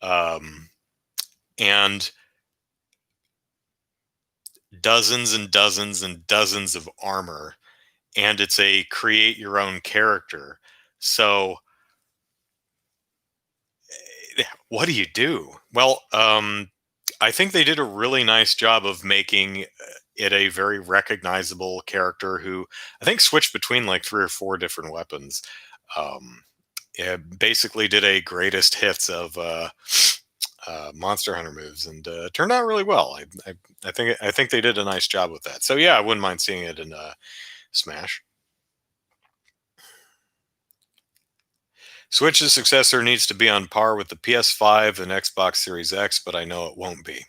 um, and dozens and dozens and dozens of armor, and it's a create your own character. So what do you do? Well, I think they did a really nice job of making it a very recognizable character who I think switched between like three or four different weapons. Um, it basically did a greatest hits of Monster Hunter moves, and turned out really well. I think they did a nice job with that. So yeah, I wouldn't mind seeing it in Smash. Switch's successor needs to be on par with the PS5 and Xbox Series X, but I know it won't be.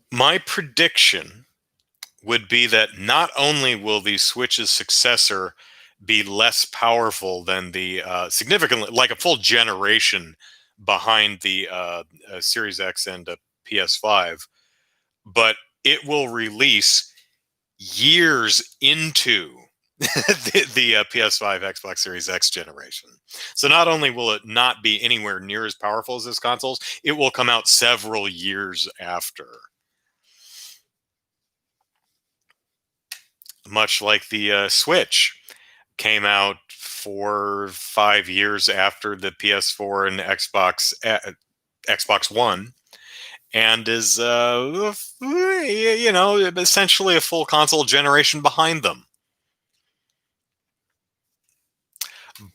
My prediction would be that not only will the Switch's successor be less powerful than the significantly, like a full generation behind the Series X and PS5, but it will release years into the PS5, Xbox Series X generation. So not only will it not be anywhere near as powerful as this consoles, it will come out several years after. Much like the Switch came out 4 or 5 years after the PS4 and Xbox One, and is essentially a full console generation behind them.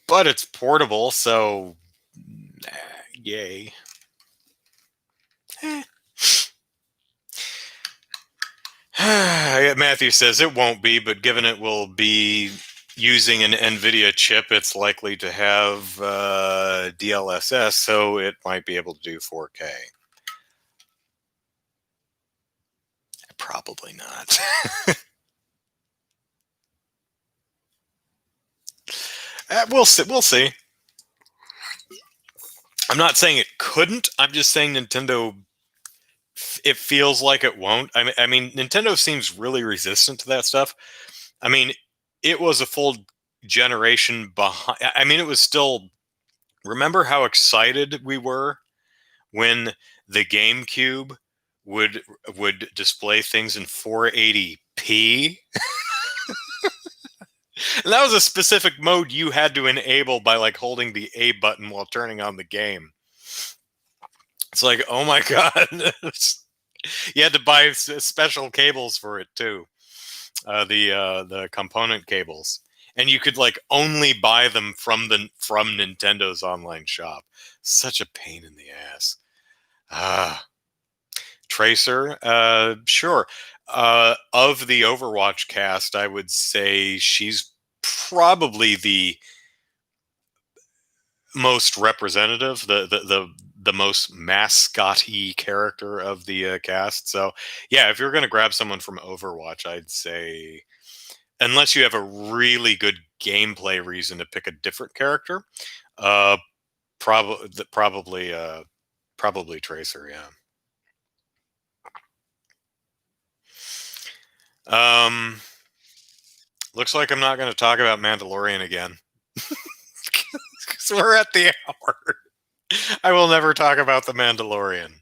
But it's portable, so yay. Eh. Matthew says it won't be, but given it will be using an NVIDIA chip, it's likely to have DLSS, so it might be able to do 4K. Probably not. We'll see. We'll see. I'm not saying it couldn't. I'm just saying Nintendo. It feels like it won't. I mean, Nintendo seems really resistant to that stuff. I mean, it was a full generation behind. I mean, it was still. Remember how excited we were when the GameCube would would display things in 480p? And that was a specific mode you had to enable by like holding the A button while turning on the game. It's like, oh my god. You had to buy special cables for it too. The component cables. And you could like only buy them from Nintendo's online shop. Such a pain in the ass. Ah, Tracer, sure. Of the Overwatch cast, I would say she's probably the most representative, the most mascot-y character of the cast. So, yeah, if you're going to grab someone from Overwatch, I'd say, unless you have a really good gameplay reason to pick a different character, uh, probably Tracer. Yeah. Um, Looks like I'm not going to talk about Mandalorian again. Because we're at the hour. I will never talk about the Mandalorian.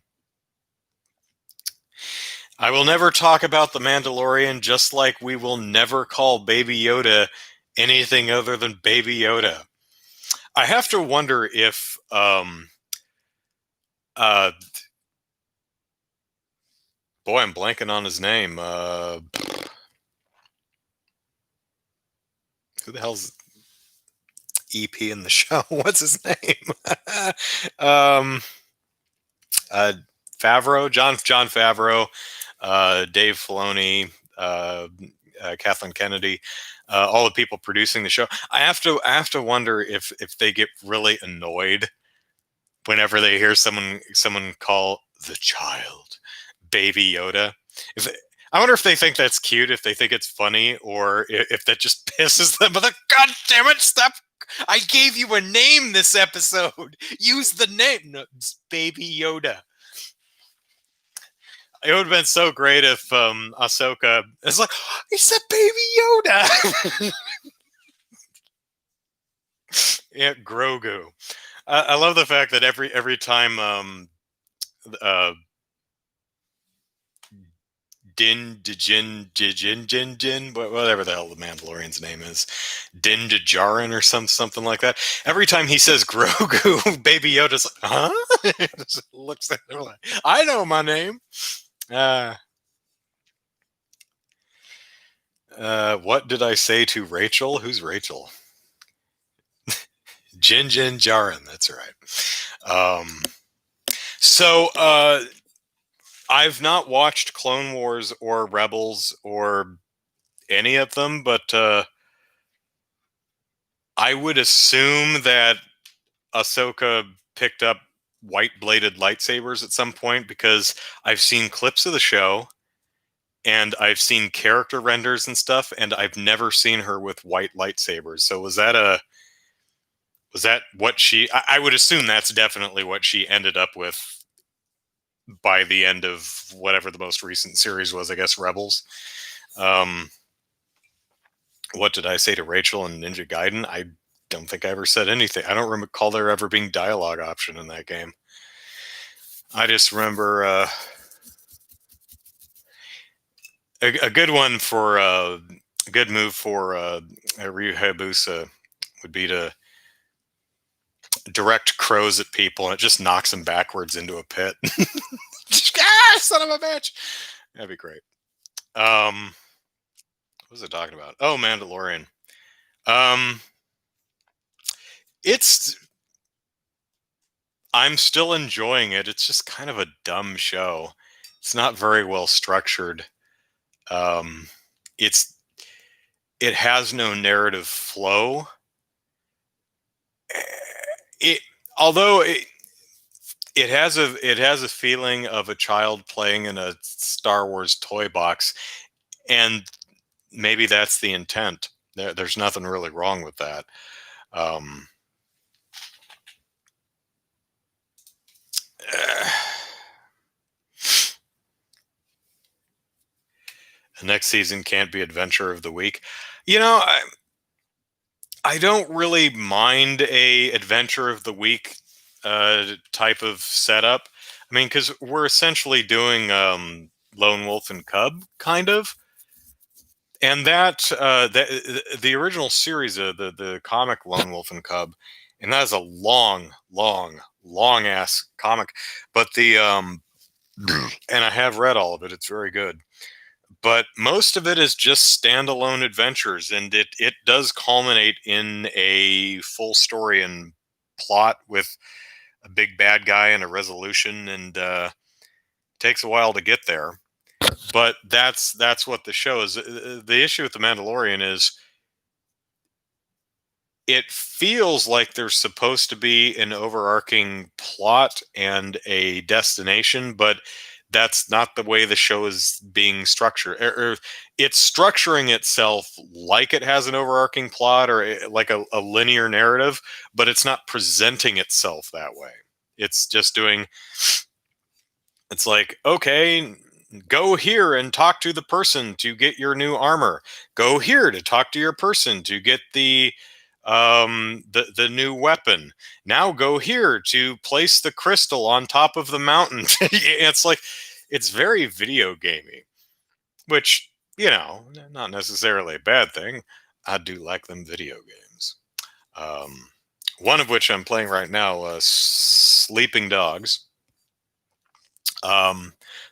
I will never talk about the Mandalorian, just like we will never call Baby Yoda anything other than Baby Yoda. I have to wonder if uh boy, I'm blanking on his name. Who the hell's EP in the show? What's his name? um uh John Favreau, Dave Filoni, Kathleen Kennedy, all the people producing the show. I have to wonder if they get really annoyed whenever they hear someone call the child Baby Yoda. If I wonder if they think that's cute, if they think it's funny, or if that just pisses them. But God damn it, stop! I gave you a name this episode. Use the name. No, it's Baby Yoda. It would have been so great if Ahsoka is like, it's a Baby Yoda. Yeah, Grogu. I love the fact that every time uh, Din whatever the hell the Mandalorian's name is, Din Djarin or something like that. Every time he says Grogu, Baby Yoda's like, huh? Just looks at him like, I know my name. What did I say to Rachel? Who's Rachel? Jin Djarin. That's right. So I've not watched Clone Wars or Rebels or any of them, but I would assume that Ahsoka picked up white bladed lightsabers at some point because I've seen clips of the show and I've seen character renders and stuff, and I've never seen her with white lightsabers. So was that what she? I would assume that's definitely what she ended up with by the end of whatever the most recent series was. I guess Rebels. Um, what did I say to Rachel and Ninja Gaiden? I don't think I ever said anything. I don't recall there ever being dialogue option in that game. I just remember a good one for a good move for Ryu Hayabusa would be to direct crows at people and it just knocks them backwards into a pit. Son of a bitch! That'd be great. What was I talking about? Oh, Mandalorian. It's I'm still enjoying it. It's just kind of a dumb show. It's not very well structured. Um, it's it has no narrative flow. It although it has a feeling of a child playing in a Star Wars toy box, and maybe that's the intent. There's nothing really wrong with that. Um, the next season can't be Adventure of the Week. You know, I don't really mind a Adventure of the Week type of setup. I mean, because we're essentially doing Lone Wolf and Cub, kind of, and the original series, the comic Lone Wolf and Cub, and that is a long ass comic. But and I have read all of it. It's very good. But most of it is just standalone adventures, and it does culminate in a full story and plot with a big bad guy and a resolution, and takes a while to get there. But that's what the show is. The issue with the Mandalorian is it feels like there's supposed to be an overarching plot and a destination, but that's not the way the show is being structured. It's structuring itself like it has an overarching plot or like a linear narrative, but it's not presenting itself that way. It's just doing, it's like, okay, go here and talk to the person to get your new armor. Go here to talk to your person to get the new weapon. Now go here to place the crystal on top of the mountain. It's like it's very video gamey, which, not necessarily a bad thing. I do like them video games. One of which I'm playing right now, Sleeping Dogs.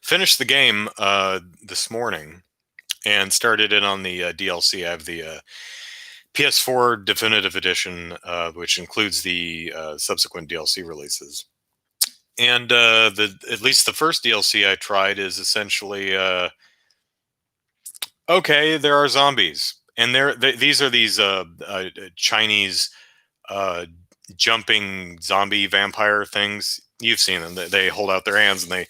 Finished the game this morning and started it on the DLC. I have the PS4 Definitive Edition, which includes the subsequent DLC releases. And at least the first DLC I tried is essentially okay. There are zombies, and these are these Chinese jumping zombie vampire things. You've seen them. They hold out their hands and they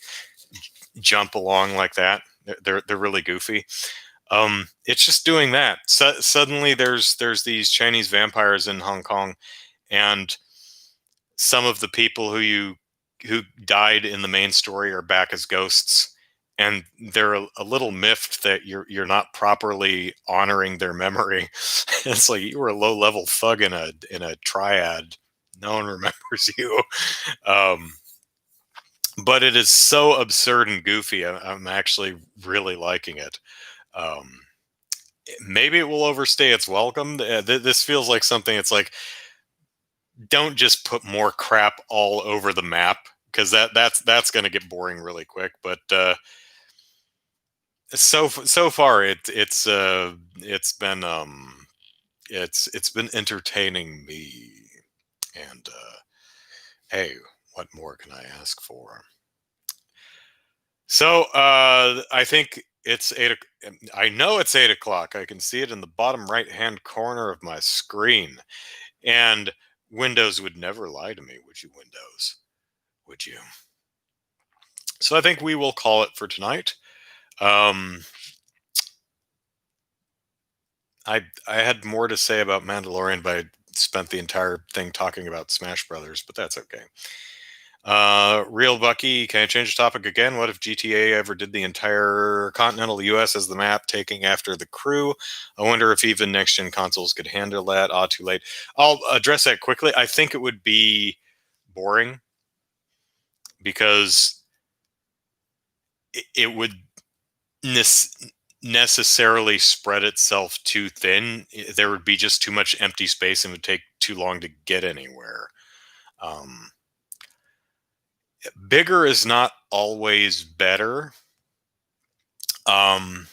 jump along like that. They're really goofy. It's just doing that. Suddenly, there's these Chinese vampires in Hong Kong, and some of the people who died in the main story are back as ghosts, and they're a little miffed that you're not properly honoring their memory. It's like you were a low level thug in a triad. No one remembers you. Um, but it is so absurd and goofy. I'm actually really liking it. Um, Maybe it will overstay its welcome. This feels like something. It's like, don't just put more crap all over the map, because that's going to get boring really quick. But so far it's been it's been entertaining me. And hey, what more can I ask for? So I think it's I know it's 8 o'clock. I can see it in the bottom right hand corner of my screen. And Windows would never lie to me, would you, Windows? Would you? So I think we will call it for tonight. Um, I had more to say about Mandalorian, but I spent the entire thing talking about Smash Brothers, but that's okay. Real Bucky, can I change the topic again? What if GTA ever did the entire continental US as the map, taking after the crew? I wonder if even next gen consoles could handle that. Ah, too late. I'll address that quickly. I think it would be boring, because it would necessarily spread itself too thin. There would be just too much empty space and it would take too long to get anywhere. Um, Bigger is not always better. Um,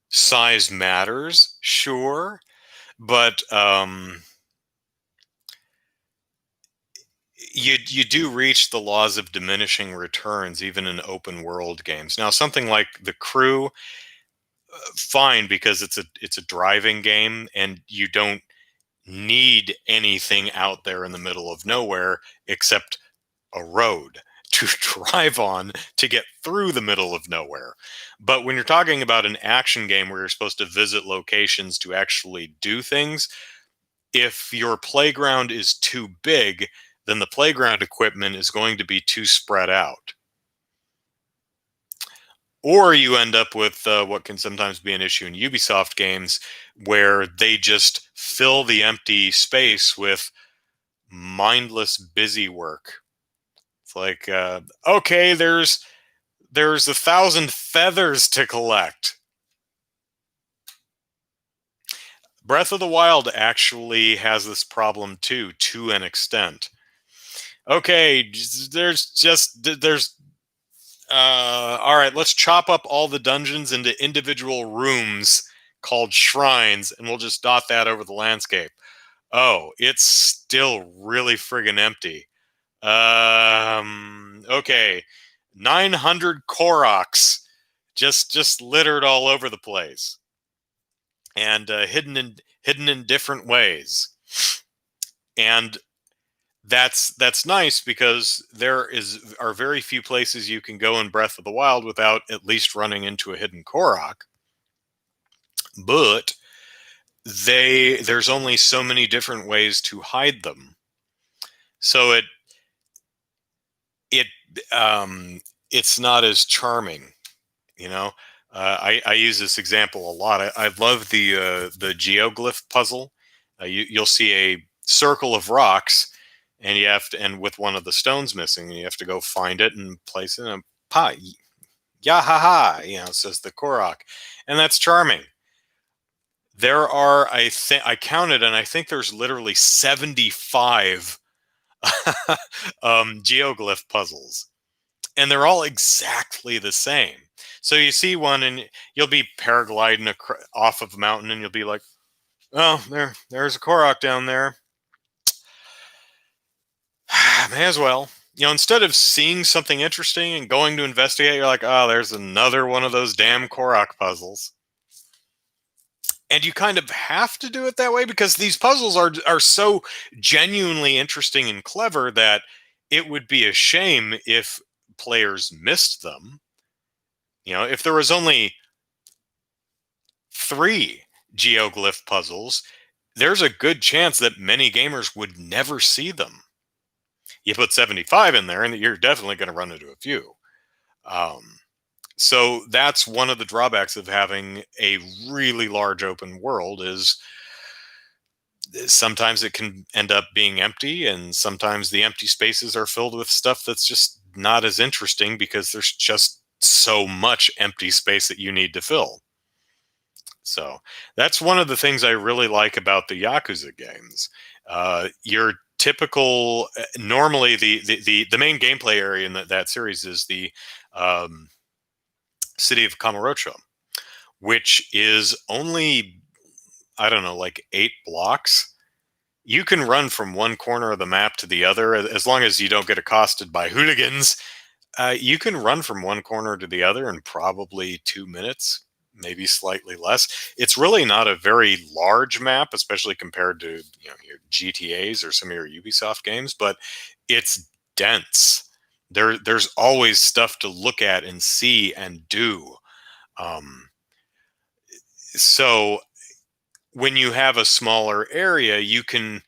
Size matters, sure, but you do reach the laws of diminishing returns even in open world games. Now, something like The Crew, fine, because it's a driving game and you don't need anything out there in the middle of nowhere except a road to drive on to get through the middle of nowhere. But when you're talking about an action game where you're supposed to visit locations to actually do things, if your playground is too big, then the playground equipment is going to be too spread out. Or you end up with what can sometimes be an issue in Ubisoft games, where they just fill the empty space with mindless busy work. It's like, okay, there's 1,000 feathers to collect. Breath of the Wild actually has this problem too, to an extent. Okay, there's all right, let's chop up all the dungeons into individual rooms called shrines, and we'll just dot that over the landscape. Oh, it's still really friggin' empty. Okay, 900 Koroks just littered all over the place, and hidden in different ways. And that's nice, because there are very few places you can go in Breath of the Wild without at least running into a hidden Korok. But there's only so many different ways to hide them. So it it's not as charming, you know. I use this example a lot. I love the geoglyph puzzle. You'll see a circle of rocks, and you have to, and with one of the stones missing, and you have to go find it and place it. And pa, yeah, ha ha, says the Korok, and that's charming. There are, I think, I counted, and I think there's literally 75 geoglyph puzzles, and they're all exactly the same. So you see one, and you'll be paragliding off of a mountain, and you'll be like, "Oh, there's a Korok down there. May as well." Instead of seeing something interesting and going to investigate, you're like, "Oh, there's another one of those damn Korok puzzles." And you kind of have to do it that way, because these puzzles are so genuinely interesting and clever that it would be a shame if players missed them. If there was only 3 geoglyph puzzles, there's a good chance that many gamers would never see them. You put 75 in there, and you're definitely going to run into a few. Um, so that's one of the drawbacks of having a really large open world is sometimes it can end up being empty, and sometimes the empty spaces are filled with stuff that's just not as interesting because there's just so much empty space that you need to fill. So that's one of the things I really like about the Yakuza games. Your typical, normally the main gameplay area in that series is the um, city of Kamurocho, which is only, I don't know, like 8 blocks. You can run from one corner of the map to the other as long as you don't get accosted by hooligans. You can run from one corner to the other in probably 2 minutes, maybe slightly less. It's really not a very large map, especially compared to your GTA's or some of your Ubisoft games, but it's dense. There's always stuff to look at and see and do. Um, so when you have a smaller area, you can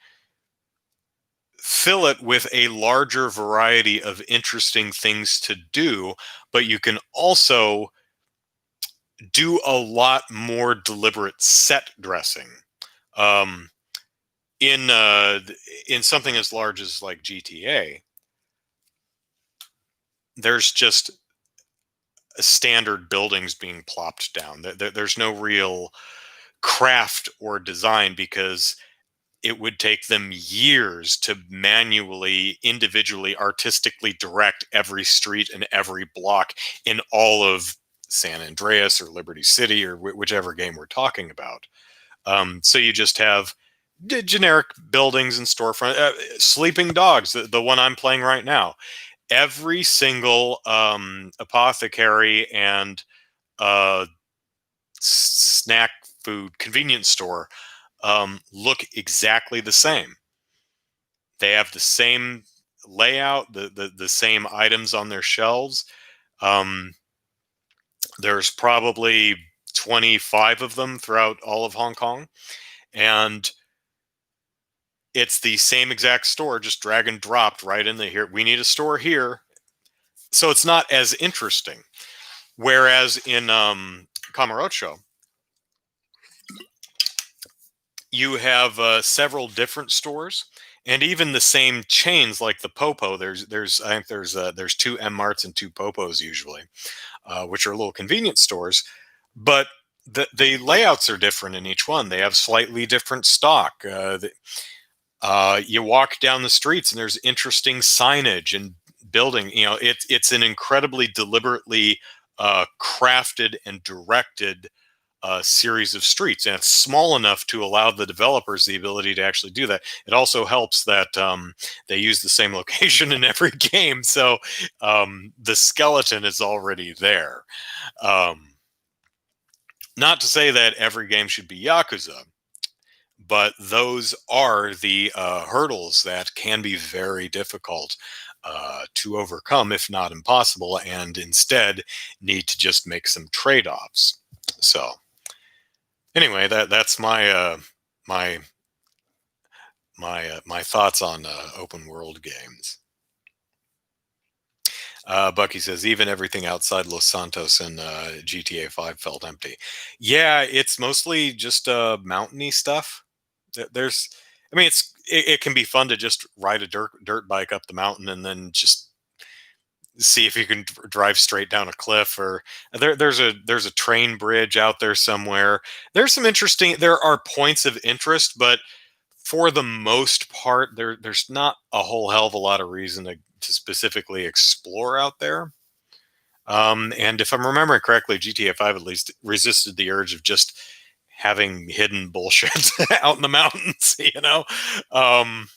fill it with a larger variety of interesting things to do, but you can also do a lot more deliberate set dressing. Um, in something as large as like GTA, there's just standard buildings being plopped down. There's no real craft or design because it would take them years to manually, individually, artistically direct every street and every block in all of San Andreas or Liberty City or whichever game we're talking about. So you just have generic buildings and storefront, sleeping dogs. The one I'm playing right now. Every single apothecary and uh, snack food convenience store look exactly the same. They have the same layout, the same items on their shelves. Um, there's probably 25 of them throughout all of Hong Kong, and it's the same exact store, just drag and dropped right in the here. We need a store here, so it's not as interesting. Whereas in Kamurocho, you have several different stores and even the same chains like the Popo. There's I think there's two M Marts and two Popos usually, which are little convenience stores, but the layouts are different in each one. They have slightly different stock. You walk down the streets and there's interesting signage and building. It's an incredibly deliberately crafted and directed series of streets, and it's small enough to allow the developers the ability to actually do that. It also helps that they use the same location in every game, so the skeleton is already there. Um, Not to say that every game should be Yakuza, but those are the hurdles that can be very difficult to overcome, if not impossible, and instead need to just make some trade-offs. So anyway, that's my my thoughts on open world games. Bucky says even everything outside Los Santos and GTA 5 felt empty. Yeah, it's mostly just mountainy stuff. There's, I mean, it can be fun to just ride a dirt bike up the mountain and then just see if you can drive straight down a cliff, or there's a train bridge out there somewhere. There's some interesting, there are points of interest, but for the most part there's not a whole hell of a lot of reason to specifically explore out there. And if I'm remembering correctly, GTA 5 at least resisted the urge of just having hidden bullshit out in the mountains, you know. um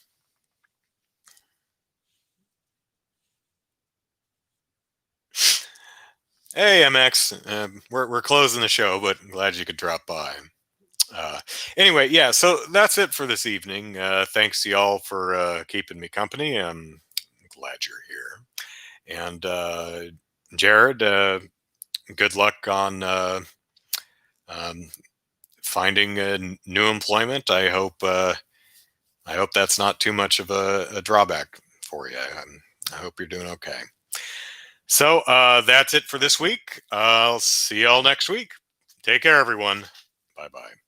Hey, MX, we're closing the show, but I'm glad you could drop by. Uh, anyway, yeah, so that's it for this evening. Thanks to y'all for keeping me company. I'm glad you're here. And Jared, good luck on um, finding new employment. I hope that's not too much of a drawback for you. I hope you're doing okay. So that's it for this week. I'll see y'all next week. Take care, everyone. Bye bye.